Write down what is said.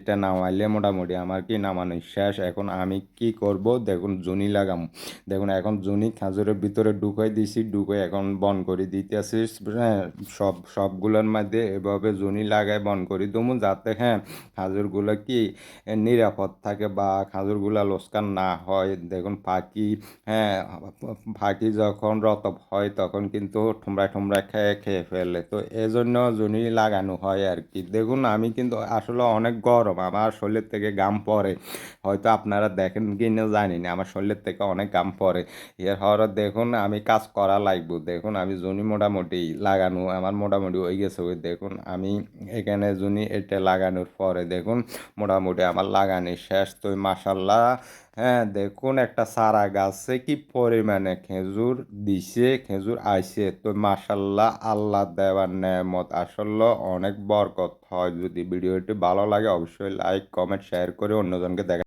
এটা নামাইলে মোটামুটি আমার কি নামানো শেষ। এখন আমি কি করব, দেখুন জুনি লাগাম। দেখুন এখন জুনি খাজুরের ভিতরে ঢুকাই দিছি, ঢুকাই এখন বন করে দিতেছি। হ্যাঁ, সবগুলোর মধ্যে এভাবে জুনি লাগাই বন করে দেবো, যাতে হ্যাঁ খাজুরগুলো কি নিরাপদ থাকে বা খাজুরগুলো লোকসান না হয়। দেখুন পাখি, হ্যাঁ পাখি যখন রতব হয় তখন কিন্তু ঠোমরা ঠোমরা খেয়ে খেয়ে ফেলে, তো এজন্য জুনি লাগানো হয় আর কি। দেখুন আমি কিন্তু আসলে অনেক গরম, আমার শরীরের থেকে ঘাম পড়ে, হয়তো আপনারা দেখেন কি না জানি না, আমার শরীরের থেকে অনেক ঘাম পড়ে। এর হওয়ার দেখুন আমি কাজ করা লাগবো। দেখুন আমি জুনি মোটামুটি লাগানো আমার মোটামুটি হয়ে গেছে। ওই দেখুন আমি এখানে জুনি এটা লাগানোর পরে দেখুন মোটামুটি আমার লাগানি শেষ। তো মাসাল্লাহ, হ্যাঁ দেখুন একটা চারা গাছে কি পরিমাণে খেজুর দিছে, খেজুর আইছে। তো মাসাল্লাহ আল্লাহ দেওয়ার নেয়ামত আসলে অনেক বরকত হয়। যদি ভিডিওটি ভালো লাগে অবশ্যই লাইক কমেন্ট শেয়ার করে অন্যজনকে দেখা।